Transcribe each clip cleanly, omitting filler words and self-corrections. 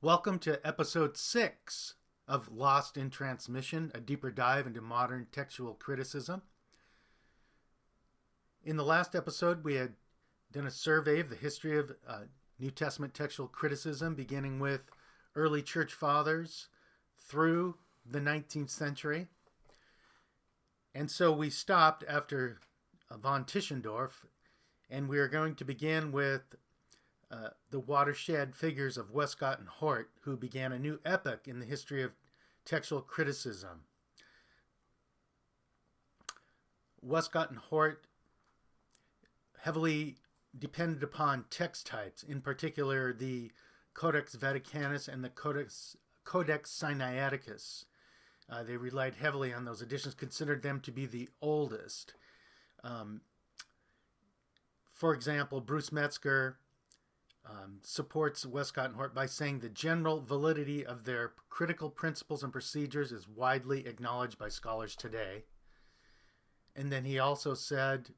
Welcome to episode 6 of Lost in Transmission, a deeper dive into modern textual criticism. In the last episode, we had done a survey of the history of New Testament textual criticism, beginning with early church fathers through the 19th century. And so we stopped after von Tischendorf, and we are going to begin with the watershed figures of Westcott and Hort, who began a new epoch in the history of textual criticism. Westcott and Hort heavily depended upon text types, in particular the Codex Vaticanus and the Codex Sinaiticus. They relied heavily on those editions, considered them to be the oldest. For example, Bruce Metzger supports Westcott and Hort by saying the general validity of their critical principles and procedures is widely acknowledged by scholars today. And then he also said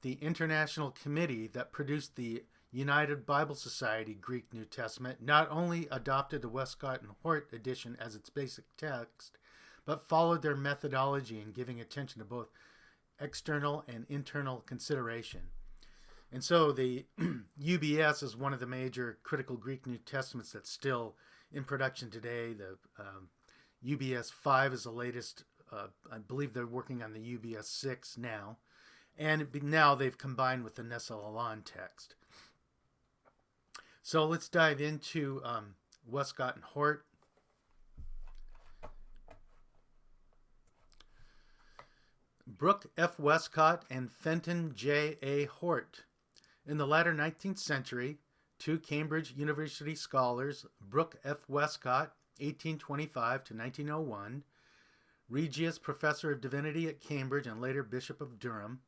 the international committee that produced the United Bible Society Greek New Testament not only adopted the Westcott and Hort edition as its basic text, but followed their methodology in giving attention to both external and internal consideration. And so the UBS is one of the major critical Greek New Testaments that's still in production today. The UBS 5 is the latest. I believe they're working on the UBS 6 now. And now they've combined with the Nestle-Aland text. So let's dive into Westcott and Hort. Brooke F. Westcott and Fenton J. A. Hort. In the latter 19th century, two Cambridge University scholars, Brooke F. Westcott, 1825 to 1901, Regius Professor of Divinity at Cambridge and later Bishop of Durham,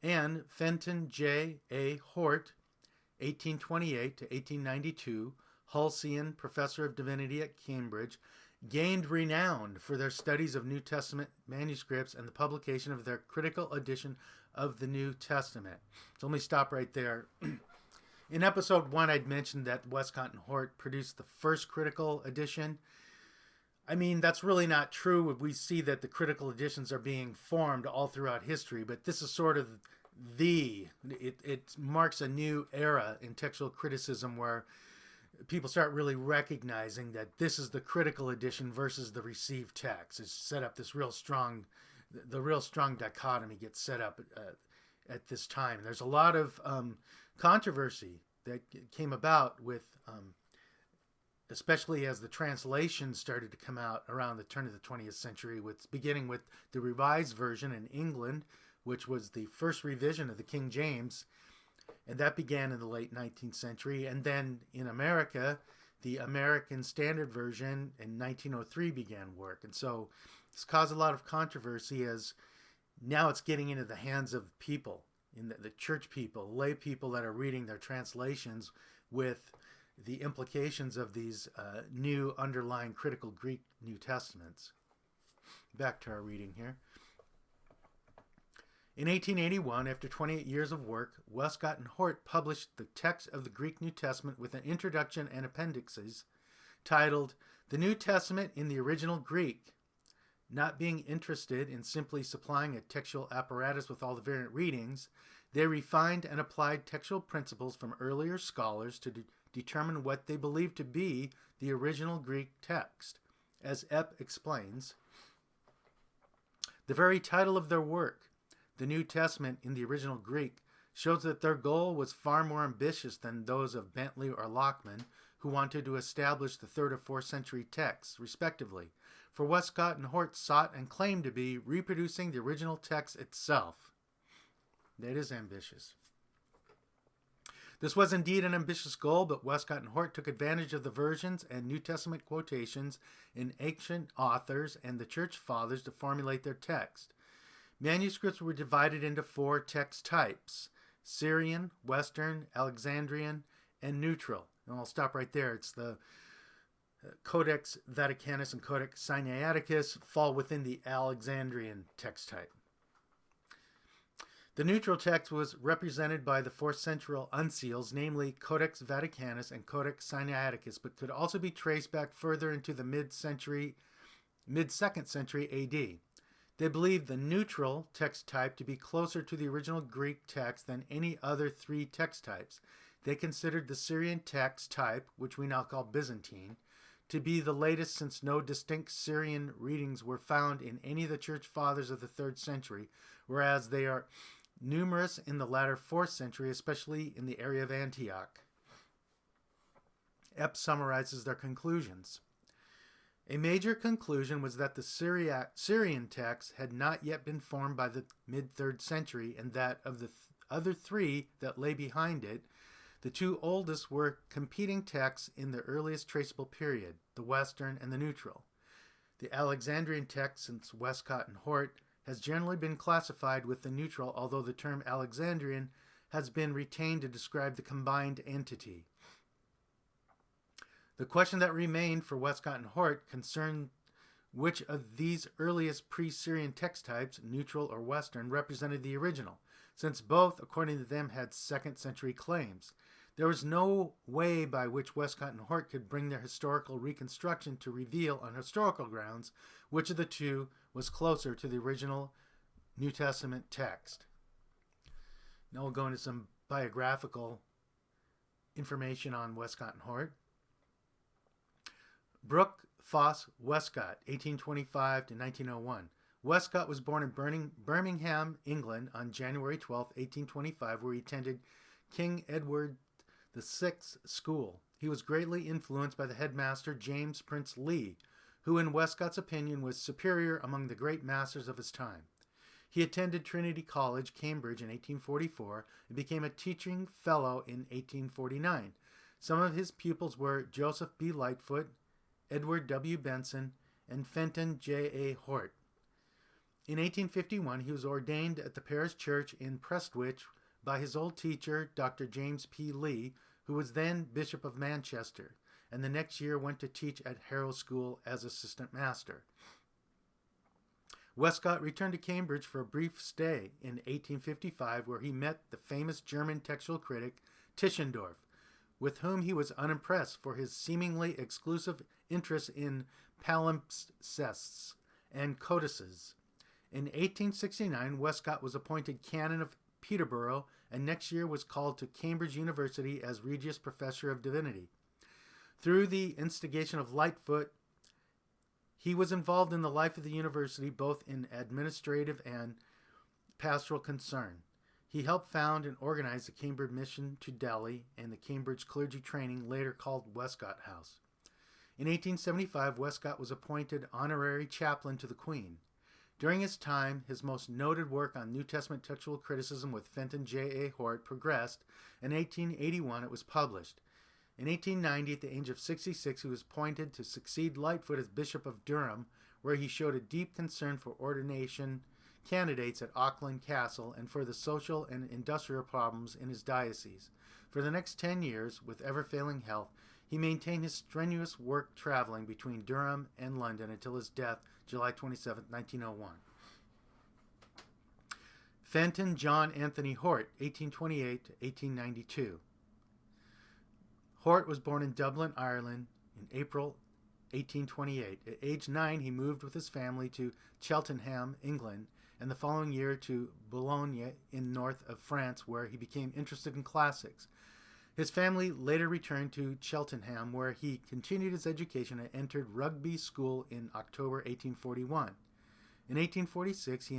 and Fenton J. A. Hort, 1828 to 1892, Hulsian Professor of Divinity at Cambridge, gained renown for their studies of New Testament manuscripts and the publication of their critical edition of the New Testament. So let me stop right there. In episode 1, I'd mentioned that Westcott and Hort produced the first critical edition. I mean, that's really not true. We see that the critical editions are being formed all throughout history, but this is sort of it marks a new era in textual criticism where people start really recognizing that this is the critical edition versus the received text. It's set up this real strong dichotomy gets set up at this time. There's a lot of controversy that came about with, especially as the translations started to come out around the turn of the 20th century, beginning with the Revised Version in England, which was the first revision of the King James, and that began in the late 19th century. And then in America, the American Standard Version in 1903 began work. And so it's caused a lot of controversy as now it's getting into the hands of people, in the church people, lay people that are reading their translations with the implications of these new underlying critical Greek New Testaments. Back to our reading here. In 1881, after 28 years of work, Westcott and Hort published the text of the Greek New Testament with an introduction and appendices titled The New Testament in the Original Greek. Not being interested in simply supplying a textual apparatus with all the variant readings, they refined and applied textual principles from earlier scholars to determine what they believed to be the original Greek text. As Epp explains, the very title of their work, The New Testament in the Original Greek, shows that their goal was far more ambitious than those of Bentley or Lockman, who wanted to establish the 3rd or 4th century texts, respectively. For Westcott and Hort sought and claimed to be reproducing the original text itself. That is ambitious. This was indeed an ambitious goal, but Westcott and Hort took advantage of the versions and New Testament quotations in ancient authors and the church fathers to formulate their text. Manuscripts were divided into 4 text types: Syrian, Western, Alexandrian, and Neutral. And I'll stop right there. It's the Codex Vaticanus and Codex Sinaiticus fall within the Alexandrian text type. The neutral text was represented by the 4th century uncials, namely Codex Vaticanus and Codex Sinaiticus, but could also be traced back further into the mid-2nd century AD. They believed the neutral text type to be closer to the original Greek text than any other 3 text types. They considered the Syrian text type, which we now call Byzantine, to be the latest, since no distinct Syrian readings were found in any of the church fathers of the 3rd century, whereas they are numerous in the latter 4th century, especially in the area of Antioch. Epp summarizes their conclusions. A major conclusion was that the Syrian text had not yet been formed by the mid-3rd century, and that of the other 3 that lay behind it, the 2 oldest were competing texts in the earliest traceable period, the Western and the neutral. The Alexandrian text, since Westcott and Hort, has generally been classified with the neutral, although the term Alexandrian has been retained to describe the combined entity. The question that remained for Westcott and Hort concerned which of these earliest pre-Syrian text types, neutral or Western, represented the original, since both, according to them, had 2nd century claims. There was no way by which Westcott and Hort could bring their historical reconstruction to reveal on historical grounds which of the 2 was closer to the original New Testament text. Now we'll go into some biographical information on Westcott and Hort. Brooke Foss Westcott, 1825 to 1901. Westcott was born in Birmingham, England on January 12, 1825, where he attended King Edward VI School. He was greatly influenced by the headmaster James Prince Lee, who in Westcott's opinion was superior among the great masters of his time. He attended Trinity College, Cambridge in 1844 and became a teaching fellow in 1849. Some of his pupils were Joseph B. Lightfoot, Edward W. Benson, and Fenton J. A. Hort. In 1851, he was ordained at the parish church in Prestwich by his old teacher, Dr. James P. Lee, who was then Bishop of Manchester, and the next year went to teach at Harrow School as assistant master. Westcott returned to Cambridge for a brief stay in 1855, where he met the famous German textual critic Tischendorf, with whom he was unimpressed for his seemingly exclusive interest in palimpsests and codices. In 1869, Westcott was appointed canon of Peterborough, and next year was called to Cambridge University as Regius Professor of Divinity. Through the instigation of Lightfoot, he was involved in the life of the university, both in administrative and pastoral concern. He helped found and organize the Cambridge Mission to Delhi and the Cambridge Clergy Training, later called Westcott House. In 1875, Westcott was appointed honorary chaplain to the Queen. During his time, his most noted work on New Testament textual criticism with Fenton J. A. Hort progressed. In 1881, it was published. In 1890, at the age of 66, he was appointed to succeed Lightfoot as Bishop of Durham, where he showed a deep concern for ordination candidates at Auckland Castle and for the social and industrial problems in his diocese. For the next 10 years, with ever-failing health, he maintained his strenuous work traveling between Durham and London until his death, July 27, 1901. Fenton John Anthony Hort, 1828 to 1892. Hort was born in Dublin, Ireland, in April 1828. At age 9, he moved with his family to Cheltenham, England, and the following year to Boulogne in north of France, where he became interested in classics. His family later returned to Cheltenham, where he continued his education and entered Rugby School in October 1841. In 1846,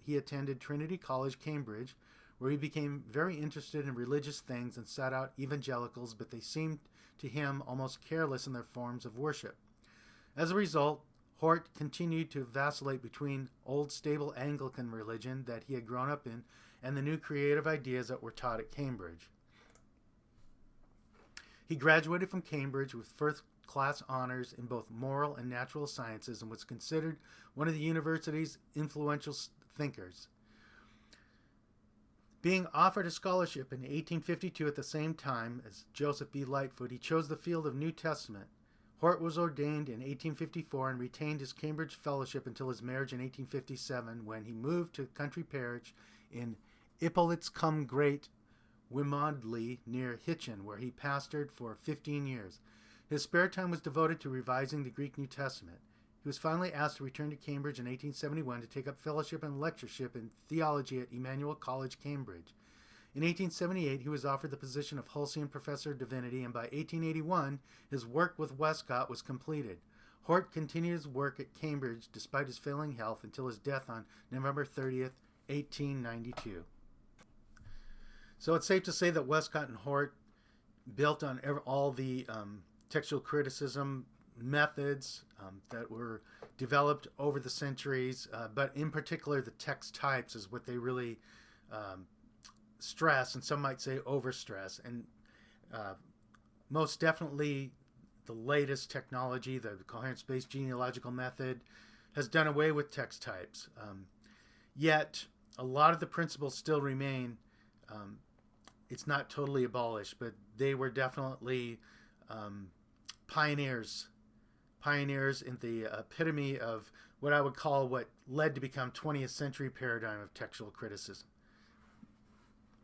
he attended Trinity College, Cambridge, where he became very interested in religious things and sought out evangelicals, but they seemed to him almost careless in their forms of worship. As a result, Hort continued to vacillate between old stable Anglican religion that he had grown up in and the new creative ideas that were taught at Cambridge. He graduated from Cambridge with first-class honors in both moral and natural sciences and was considered one of the university's influential thinkers. Being offered a scholarship in 1852 at the same time as Joseph B. Lightfoot, he chose the field of New Testament. Hort was ordained in 1854 and retained his Cambridge fellowship until his marriage in 1857, when he moved to country parish in Ippolit cum Great Wimondley near Hitchin, where he pastored for 15 years. His spare time was devoted to revising the Greek New Testament. He was finally asked to return to Cambridge in 1871 to take up fellowship and lectureship in theology at Emmanuel College, Cambridge. In 1878, he was offered the position of Hulsian Professor of Divinity, and by 1881, his work with Westcott was completed. Hort continued his work at Cambridge despite his failing health until his death on November 30th, 1892. So it's safe to say that Westcott and Hort built on all the textual criticism methods that were developed over the centuries, but in particular the text types is what they really stress, and some might say overstress. And most definitely the latest technology, the coherence-based genealogical method, has done away with text types. Yet a lot of the principles still remain. It's not totally abolished, but they were definitely pioneers in the epitome of what I would call what led to become 20th century paradigm of textual criticism.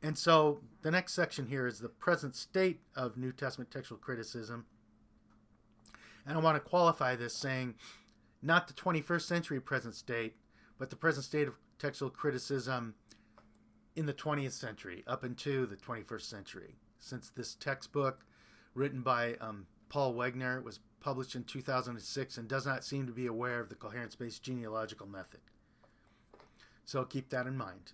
And so the next section here is the present state of New Testament textual criticism. And I want to qualify this saying not the 21st century present state, but the present state of textual criticism in the 20th century, up into the 21st century. Since this textbook, written by Paul Wegner, was published in 2006 and does not seem to be aware of the coherence-based genealogical method. So keep that in mind.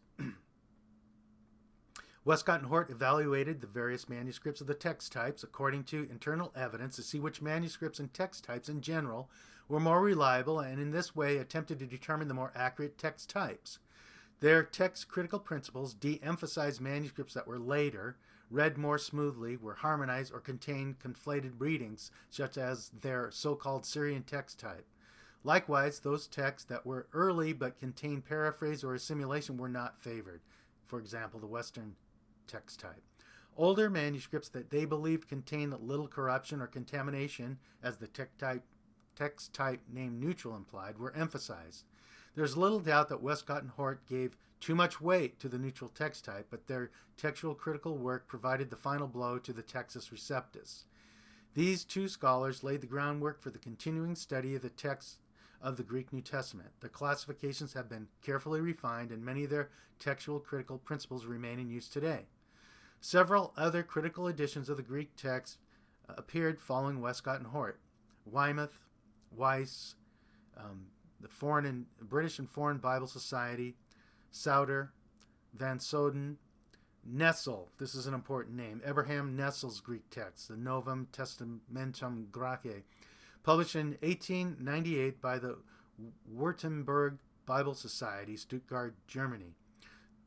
Westcott and Hort evaluated the various manuscripts of the text types according to internal evidence to see which manuscripts and text types in general were more reliable, and in this way attempted to determine the more accurate text types. Their text critical principles de-emphasized manuscripts that were later, read more smoothly, were harmonized, or contained conflated readings, such as their so-called Syrian text type. Likewise, those texts that were early but contained paraphrase or assimilation were not favored. For example, the Western text type. Older manuscripts that they believed contained little corruption or contamination, as the text type name neutral implied, were emphasized. There's little doubt that Westcott and Hort gave too much weight to the neutral text type, but their textual critical work provided the final blow to the Textus Receptus. These two scholars laid the groundwork for the continuing study of the text of the Greek New Testament. Their classifications have been carefully refined, and many of their textual critical principles remain in use today. Several other critical editions of the Greek text appeared following Westcott and Hort. Weymouth, Weiss, the British and Foreign Bible Society, Souter, Van Soden, Nessel, this is an important name, Abraham Nessel's Greek text, the Novum Testamentum Graece, published in 1898 by the Württemberg Bible Society, Stuttgart, Germany.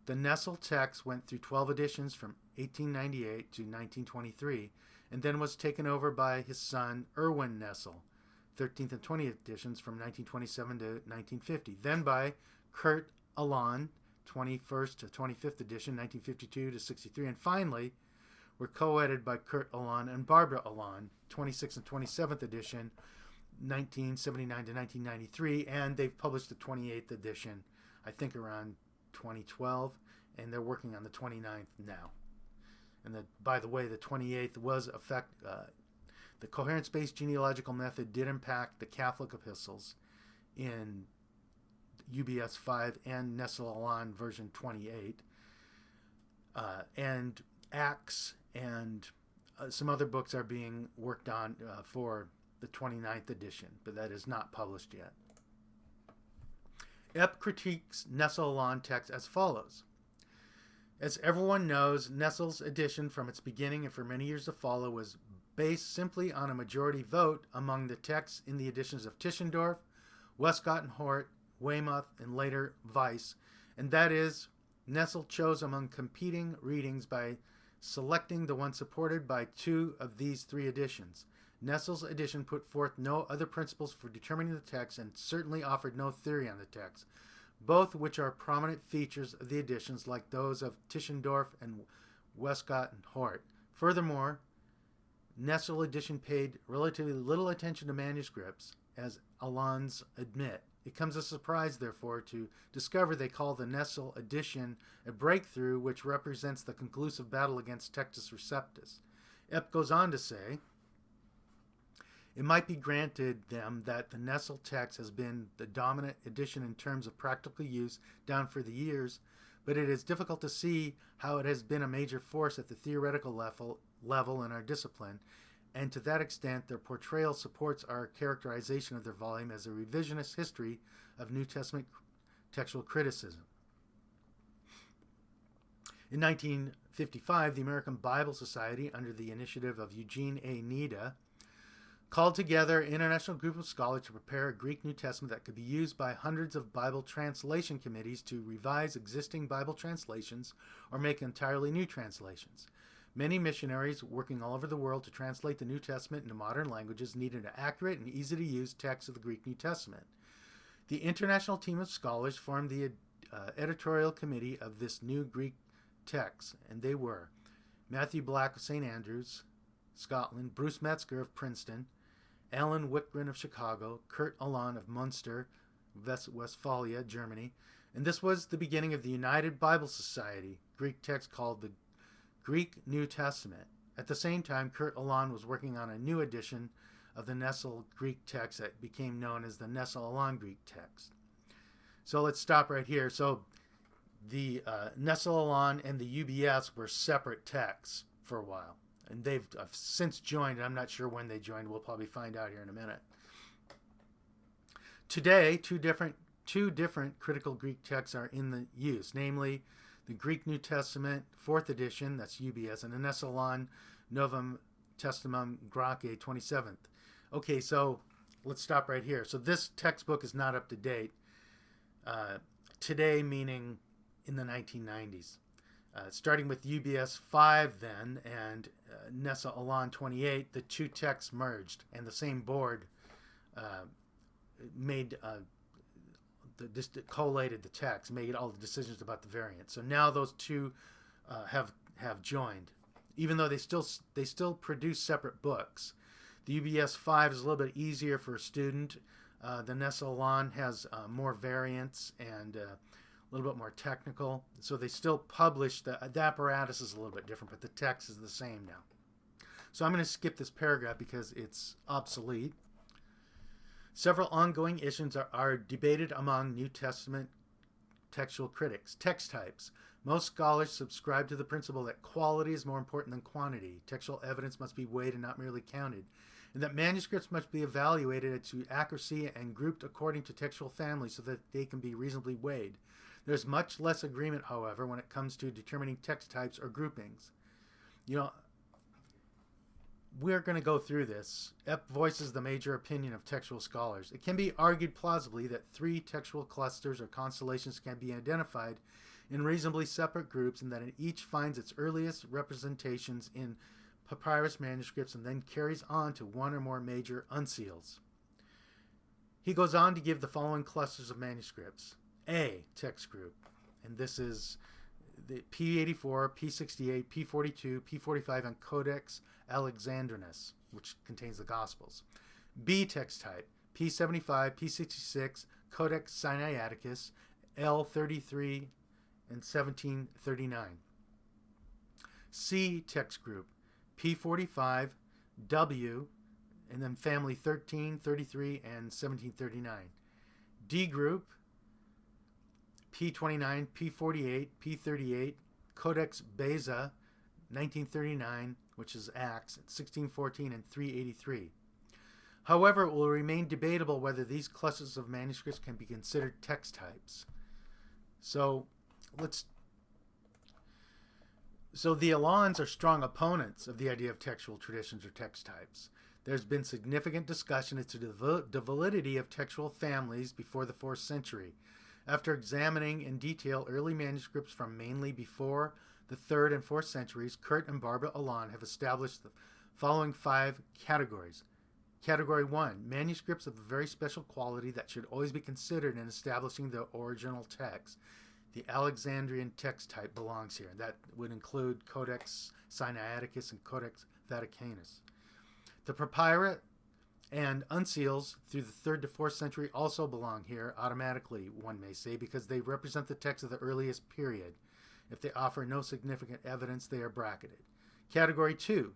The Nessel text went through 12 editions from 1898 to 1923, and then was taken over by his son, Erwin Nessel, 13th and 20th editions from 1927 to 1950, then by Kurt Aland, 21st to 25th edition, 1952 to 63, and finally were co-edited by Kurt Aland and Barbara Aland, 26th and 27th edition, 1979 to 1993, and they've published the 28th edition, I think around 2012, and they're working on the 29th now. And by the way, the 28th was the coherence-based genealogical method did impact the Catholic epistles in UBS 5 and Nessel-Aland version 28, and Acts and some other books are being worked on for the 29th edition, but that is not published yet. Epp critiques Nessel-Aland text as follows. As everyone knows, Nessel's edition from its beginning and for many years to follow was based simply on a majority vote among the texts in the editions of Tischendorf, Westcott and Hort, Weymouth, and later Weiss, and that is, Nessel chose among competing readings by selecting the one supported by two of these three editions. Nessel's edition put forth no other principles for determining the text and certainly offered no theory on the text, both which are prominent features of the editions like those of Tischendorf and Westcott and Hort. Furthermore, Nessel edition paid relatively little attention to manuscripts, as Aland's admit. It comes as a surprise, therefore, to discover they call the Nestle edition a breakthrough which represents the conclusive battle against Textus Receptus. Epp goes on to say, it might be granted them that the Nestle text has been the dominant edition in terms of practical use down for the years, but it is difficult to see how it has been a major force at the theoretical level in our discipline, and to that extent their portrayal supports our characterization of their volume as a revisionist history of New Testament textual criticism. In 1955, the American Bible Society, under the initiative of Eugene A. Nida, called together an international group of scholars to prepare a Greek New Testament that could be used by hundreds of Bible translation committees to revise existing Bible translations or make entirely new translations. Many missionaries working all over the world to translate the New Testament into modern languages needed an accurate and easy-to-use text of the Greek New Testament. The international team of scholars formed the editorial committee of this new Greek text, and they were Matthew Black of St. Andrews, Scotland, Bruce Metzger of Princeton, Alan Wickgren of Chicago, Kurt Alon of Munster, Westphalia, Germany, and this was the beginning of the United Bible Society, Greek text called the Greek New Testament. At the same time, Kurt Alon was working on a new edition of the Nestle Greek text that became known as the Nestle Alon Greek text. So let's stop right here. So the Nestle Alon and the UBS were separate texts for a while. And they've since joined. I'm not sure when they joined. We'll probably find out here in a minute. Today, two different critical Greek texts are in the use, namely the Greek New Testament, 4th edition, that's UBS, and the Nestle Alon Novum Testamentum Graece, 27th. Okay, so let's stop right here. So this textbook is not up to date. Today, meaning in the 1990s. Starting with UBS 5 then and Nestle Alon 28, the two texts merged, and the same board collated the text, made all the decisions about the variant. So now those two have joined, even though they still produce separate books. The UBS 5 is a little bit easier for a student. The Nestle Alon has more variants and a little bit more technical. So they still publish, the apparatus is a little bit different, but the text is the same now. So I'm going to skip this paragraph because it's obsolete. Several ongoing issues are debated among New Testament textual critics. Text types. Most scholars subscribe to the principle that quality is more important than quantity. Textual evidence must be weighed and not merely counted, and that manuscripts must be evaluated to accuracy and grouped according to textual families so that they can be reasonably weighed. There's much less agreement, however, when it comes to determining text types or groupings. We're going to go through this. Epp voices the major opinion of textual scholars. It can be argued plausibly that 3 textual clusters or constellations can be identified in reasonably separate groups, and that it each finds its earliest representations in papyrus manuscripts and then carries on to one or more major unseals. He goes on to give the following clusters of manuscripts. A text group, and this is the P84, P68, P42, P45, and Codex Alexandrinus, which contains the Gospels. B text type, P75, P66, Codex Sinaiticus, L33, and 1739. C text group, P45, W, and then family 13, 33, and 1739. D group, P29, P48, P38, Codex Beza, 1939, which is Acts, 1614, and 383. However, it will remain debatable whether these clusters of manuscripts can be considered text types. So the Alons are strong opponents of the idea of textual traditions or text types. There's been significant discussion as to the validity of textual families before the 4th century. After examining in detail early manuscripts from mainly before the 3rd and 4th centuries, Kurt and Barbara Alon have established the following 5 categories. Category 1, manuscripts of a very special quality that should always be considered in establishing the original text. The Alexandrian text type belongs here. That would include Codex Sinaiticus and Codex Vaticanus. The papyri And unseals through the 3rd to 4th century also belong here automatically, one may say, because they represent the text of the earliest period. If they offer no significant evidence, they are bracketed. Category 2,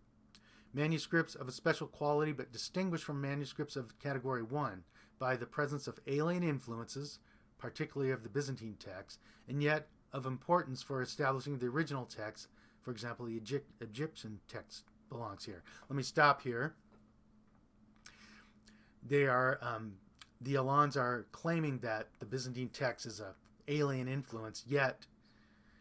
manuscripts of a special quality but distinguished from manuscripts of Category 1 by the presence of alien influences, particularly of the Byzantine text, and yet of importance for establishing the original text. For example, the Egyptian text belongs here. Let me stop here. They are the Alans are claiming that the Byzantine text is a alien influence, yet,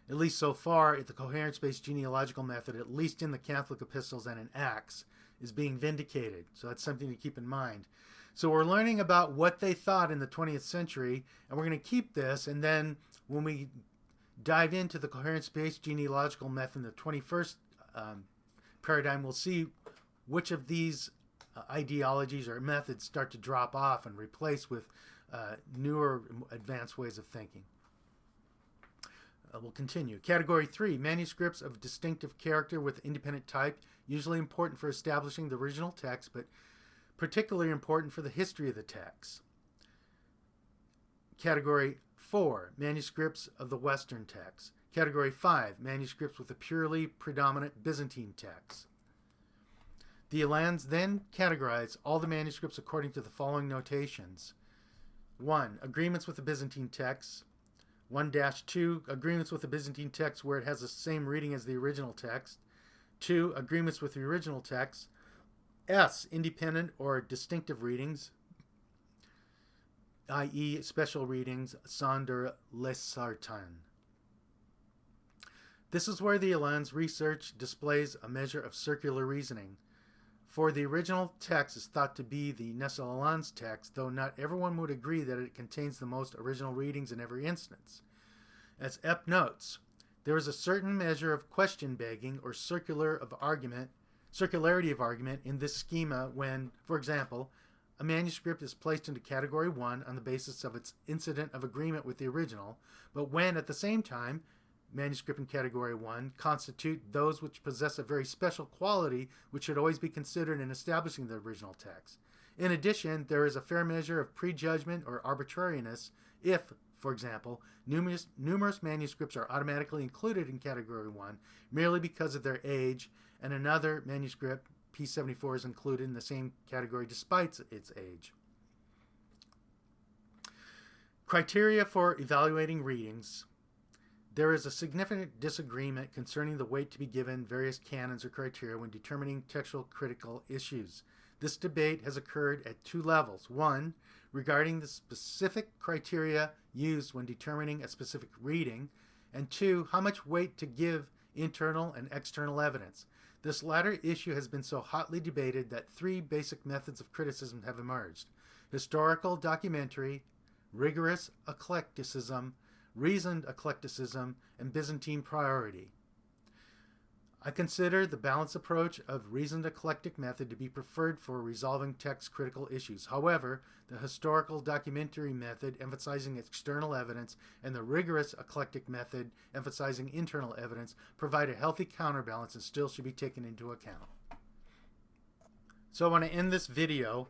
at least so far, the coherence-based genealogical method, at least in the Catholic epistles and in Acts, is being vindicated. So that's something to keep in mind. So we're learning about what they thought in the 20th century, and we're going to keep this, and then when we dive into the coherence-based genealogical method in the 21st paradigm, we'll see which of these ideologies or methods start to drop off and replace with newer advanced ways of thinking. We'll continue. Category 3, manuscripts of distinctive character with independent type, usually important for establishing the original text, but particularly important for the history of the text. Category 4, manuscripts of the Western text. Category 5, manuscripts with a purely predominant Byzantine text. The Alans then categorize all the manuscripts according to the following notations. 1. Agreements with the Byzantine text. 1-2, agreements with the Byzantine text where it has the same reading as the original text. 2, agreements with the original text. S, independent or distinctive readings, i.e. special readings, sonder lesartan. This is where the Alans' research displays a measure of circular reasoning. For the original text is thought to be the Nestle-Aland's text, though not everyone would agree that it contains the most original readings in every instance. As Epp notes, there is a certain measure of question-begging or circularity of argument in this schema when, for example, a manuscript is placed into Category 1 on the basis of its incident of agreement with the original, but when, at the same time, manuscript in Category 1 constitute those which possess a very special quality which should always be considered in establishing the original text. In addition, there is a fair measure of prejudgment or arbitrariness if, for example, numerous manuscripts are automatically included in Category 1 merely because of their age, and another manuscript, P74, is included in the same category despite its age. Criteria for evaluating readings. There is a significant disagreement concerning the weight to be given various canons or criteria when determining textual critical issues. This debate has occurred at 2 levels. 1, regarding the specific criteria used when determining a specific reading, and 2, how much weight to give internal and external evidence. This latter issue has been so hotly debated that 3 basic methods of criticism have emerged: historical documentary, rigorous eclecticism, reasoned eclecticism, and Byzantine priority. I consider the balanced approach of reasoned eclectic method to be preferred for resolving text critical issues. However, the historical documentary method, emphasizing external evidence, and the rigorous eclectic method, emphasizing internal evidence, provide a healthy counterbalance and still should be taken into account. So I want to end this video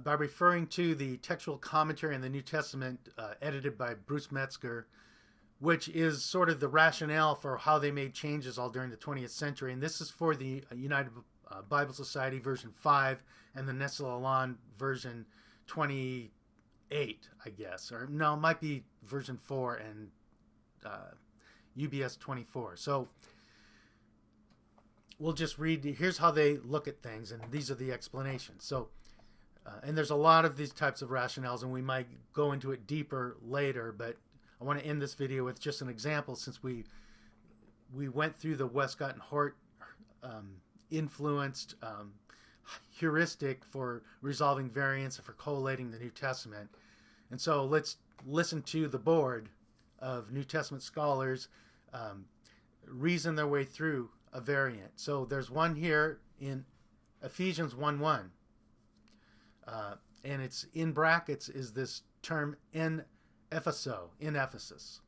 by referring to the textual commentary in the New Testament edited by Bruce Metzger, which is sort of the rationale for how they made changes all during the 20th century. And this is for the United Bible Society version 5 and the Nestle-Aland version 28, I guess. Or no, it might be version 4 and UBS 24. So we'll just read. Here's how they look at things, and these are the explanations. So and there's a lot of these types of rationales, and we might go into it deeper later, but I want to end this video with just an example since we went through the Westcott and Hort influenced heuristic for resolving variants and for collating the New Testament. And so let's listen to the board of New Testament scholars reason their way through a variant. So there's one here in Ephesians 1:1. And it's in brackets is this term in Epheso, in Ephesus.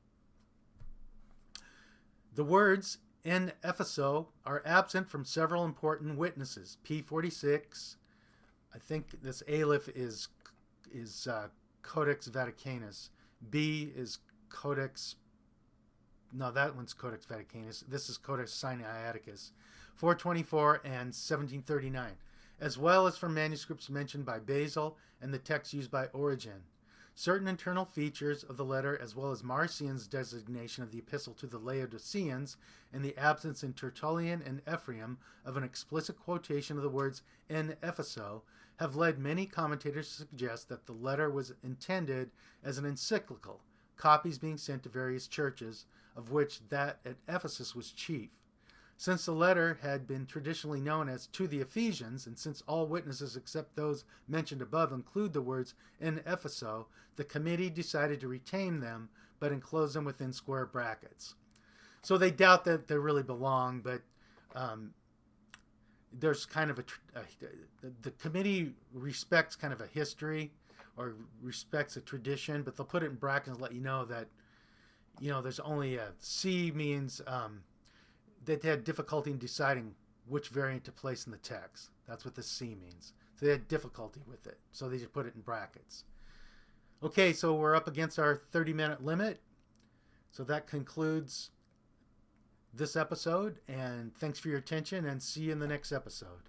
The words in Epheso are absent from several important witnesses. P46, I think this Aleph is Codex Vaticanus. B is Codex. No, that one's Codex Vaticanus. This is Codex Sinaiticus, 424 and 1739, as well as from manuscripts mentioned by Basil and the text used by Origen. Certain internal features of the letter, as well as Marcion's designation of the epistle to the Laodiceans, and the absence in Tertullian and Ephraim of an explicit quotation of the words "en Epheso," have led many commentators to suggest that the letter was intended as an encyclical, copies being sent to various churches, of which that at Ephesus was chief. Since the letter had been traditionally known as "to the Ephesians," and since all witnesses except those mentioned above include the words "in Epheso," the committee decided to retain them, but enclose them within square brackets. So they doubt that they really belong, but there's kind of the committee respects kind of a history or respects a tradition, but they'll put it in brackets and let you know that, there's only a C means that they had difficulty in deciding which variant to place in the text. That's what the C means. So they had difficulty with it. So they just put it in brackets. Okay, so we're up against our 30-minute limit. So that concludes this episode. And thanks for your attention, and see you in the next episode.